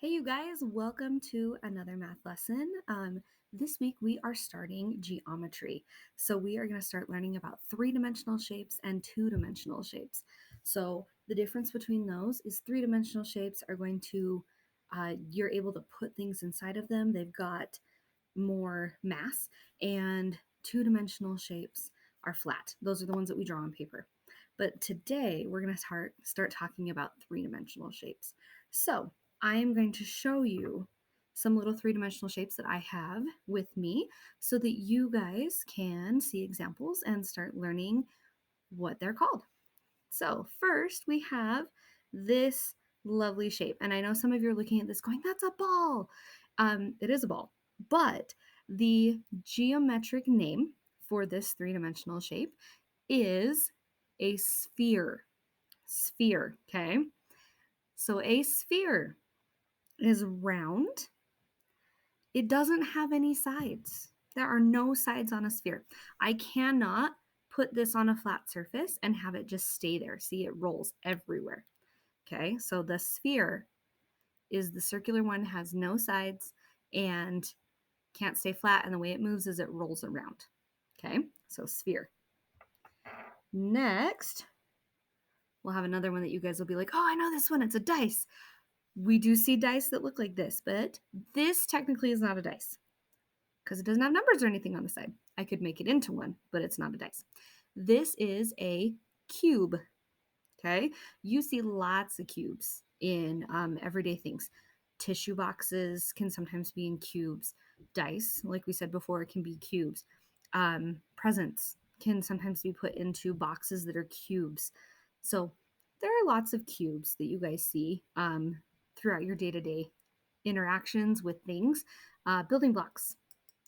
Hey, you guys, welcome to another math lesson. This week we are starting geometry. So we are going to start learning about three-dimensional shapes and two-dimensional shapes. So the difference between those is three-dimensional shapes are going to, you're able to put things inside of them. They've got more mass, and two-dimensional shapes are flat. Those are the ones that we draw on paper. But today we're going to start talking about three-dimensional shapes. So I am going to show you some little three-dimensional shapes that I have with me so that you guys can see examples and start learning what they're called. So first we have this lovely shape. And I know some of you are looking at this going, that's a ball. It is a ball, but the geometric name for this three-dimensional shape is a sphere. Sphere, okay? So a sphere is round. It doesn't have any sides. There are no sides on a sphere. I cannot put this on a flat surface and have it just stay there. See, it rolls everywhere. Okay, so the sphere is the circular one, has no sides and can't stay flat. And the way it moves is it rolls around. Okay, so sphere. Next, we'll have another one that you guys will be like, oh, I know this one. It's a dice. We do see dice that look like this, but this technically is not a dice because it doesn't have numbers or anything on the side. I could make it into one, but it's not a dice. This is a cube. Okay, you see lots of cubes in everyday things. Tissue boxes can sometimes be in cubes. Dice, like we said before, it can be cubes. Presents can sometimes be put into boxes that are cubes. So there are lots of cubes that you guys see throughout your day-to-day interactions with things. Building blocks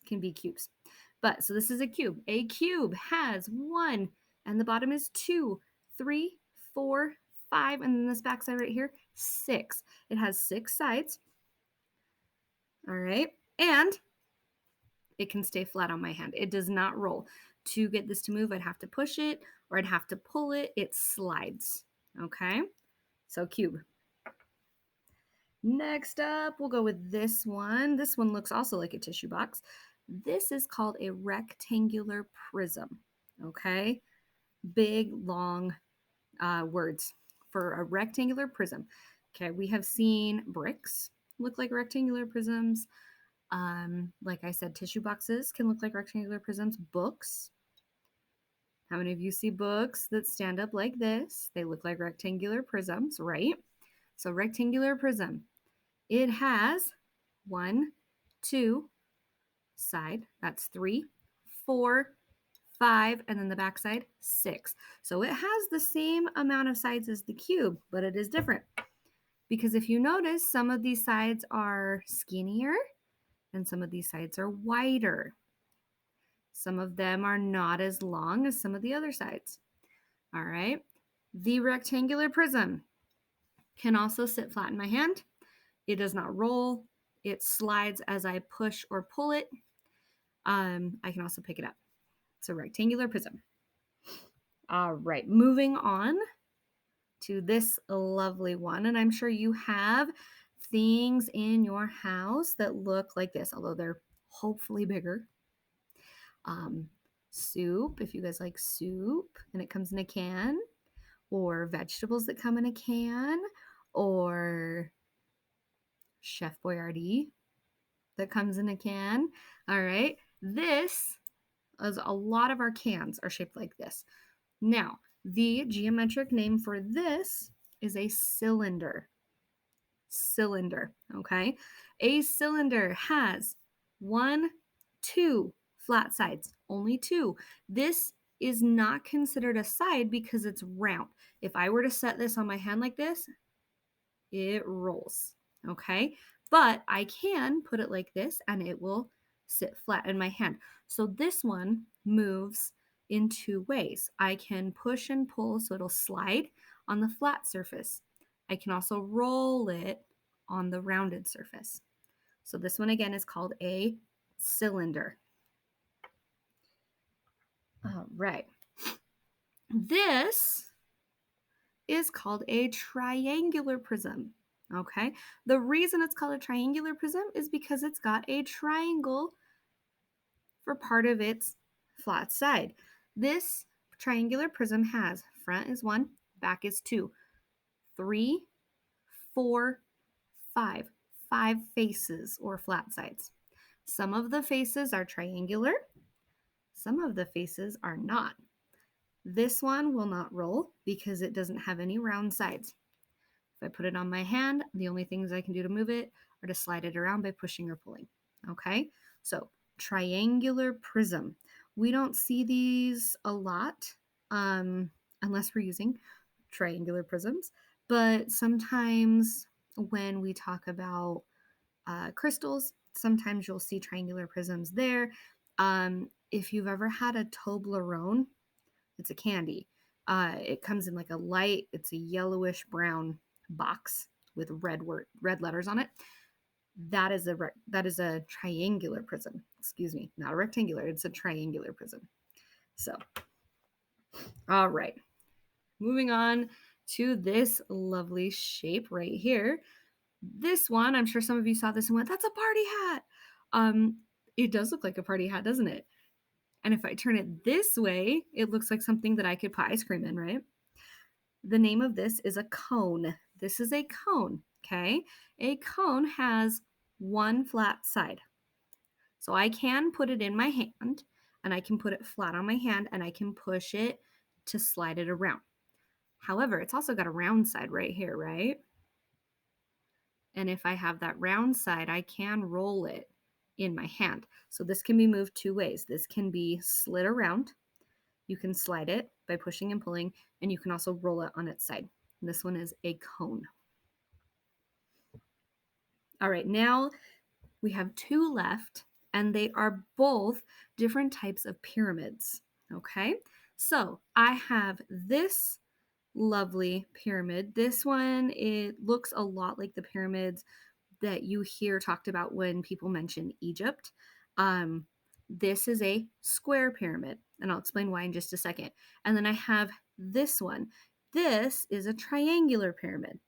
can be cubes. But so this is a cube. A cube has 1, and the bottom is 2, 3, 4, 5, and then this back side right here, 6. It has 6 sides. All right. And it can stay flat on my hand. It does not roll. To get this to move, I'd have to push it or I'd have to pull it. It slides. Okay. So cube. Next up, we'll go with this one. This one looks also like a tissue box. This is called a rectangular prism. Okay. Big, long words for a rectangular prism. Okay, we have seen bricks look like rectangular prisms. Like I said, tissue boxes can look like rectangular prisms. Books. How many of you see books that stand up like this? They look like rectangular prisms, right? So rectangular prism. It has 1, 2, side, that's 3, 4, 5, and then the back side, 6. So it has the same amount of sides as the cube, but it is different. Because if you notice, some of these sides are skinnier and some of these sides are wider. Some of them are not as long as some of the other sides. All right. The rectangular prism can also sit flat in my hand. It does not roll. It slides as I push or pull it. I can also pick it up. It's a rectangular prism. All right, moving on to this lovely one. And I'm sure you have things in your house that look like this, although they're hopefully bigger. Soup, if you guys like soup and it comes in a can, or vegetables that come in a can, or Chef Boyardee that comes in a can. All right, this is a lot of our cans are shaped like this. Now, the geometric name for this is a cylinder. Cylinder, okay? A cylinder has 1, 2 flat sides, only 2. This is not considered a side because it's round. If I were to set this on my hand like this, it rolls, okay? But I can put it like this and it will sit flat in my hand. So this one moves in 2 ways. I can push and pull so it'll slide on the flat surface. I can also roll it on the rounded surface. So this one again is called a cylinder. All right. This is called a triangular prism. Okay. The reason it's called a triangular prism is because it's got a triangle for part of its flat side. This triangular prism has front is 1, back is 2, 3, 4, 5. 5 faces or flat sides. Some of the faces are triangular, some of the faces are not. This one will not roll because it doesn't have any round sides. If I put it on my hand, the only things I can do to move it are to slide it around by pushing or pulling. Okay, so triangular prism. We don't see these a lot unless we're using triangular prisms, but sometimes when we talk about crystals, sometimes you'll see triangular prisms there. If you've ever had a Toblerone, it's a candy. It comes in like a light, it's a yellowish brown box with red letters on it. That is a triangular prism. Excuse me, not a rectangular. It's a triangular prism. So, all right, moving on to this lovely shape right here. This one, I'm sure some of you saw this and went, "That's a party hat." Um, it does look like a party hat, doesn't it? And if I turn it this way, it looks like something that I could put ice cream in, right? The name of this is a cone. This is a cone, okay? A cone has one flat side. So I can put it in my hand and I can put it flat on my hand and I can push it to slide it around. However, it's also got a round side right here, right? And if I have that round side, I can roll it in my hand. So this can be moved two ways. This can be slid around. You can slide it by pushing and pulling, and you can also roll it on its side. And this one is a cone. All right, now we have two left, and they are both different types of pyramids. Okay, so I have this lovely pyramid. This one, it looks a lot like the pyramids that you hear talked about when people mention Egypt. Um, this is a square pyramid, and I'll explain why in just a second. And then I have this one. This is a triangular pyramid.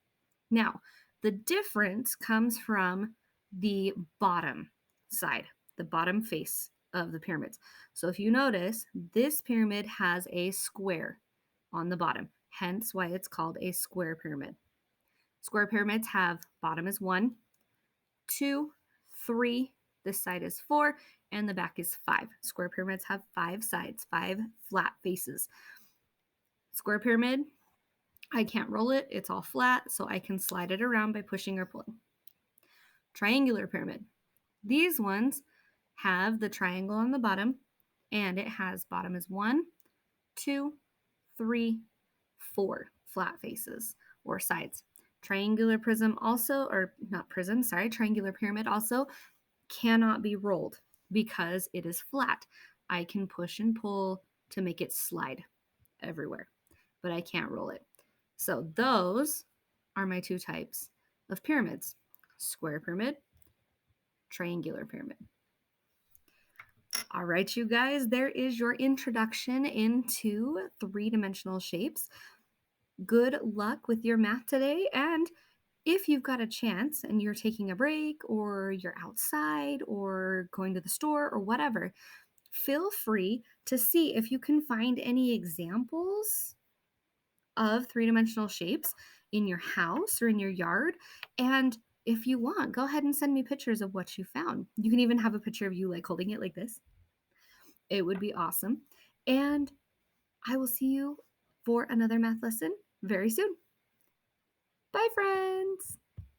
Now, the difference comes from the bottom side, the bottom face of the pyramids. So if you notice, this pyramid has a square on the bottom, hence why it's called a square pyramid. Square pyramids have bottom is 1, 2, 3, this side is 4, and the back is 5. Square pyramids have 5 sides, 5 flat faces. Square pyramid, I can't roll it, it's all flat, so I can slide it around by pushing or pulling. Triangular pyramid. These ones have the triangle on the bottom, and it has bottom is 1, 2, 3, 4 flat faces or sides. Triangular prism also, or not prism, sorry, triangular pyramid also cannot be rolled because it is flat. I can push and pull to make it slide everywhere, but I can't roll it. So those are my two types of pyramids: square pyramid, triangular pyramid. All right, you guys, there is your introduction into three-dimensional shapes. Good luck with your math today. And if you've got a chance and you're taking a break or you're outside or going to the store or whatever, feel free to see if you can find any examples of three-dimensional shapes in your house or in your yard. And if you want, go ahead and send me pictures of what you found. You can even have a picture of you like holding it like this. It would be awesome. And I will see you for another math lesson very soon. Bye, friends.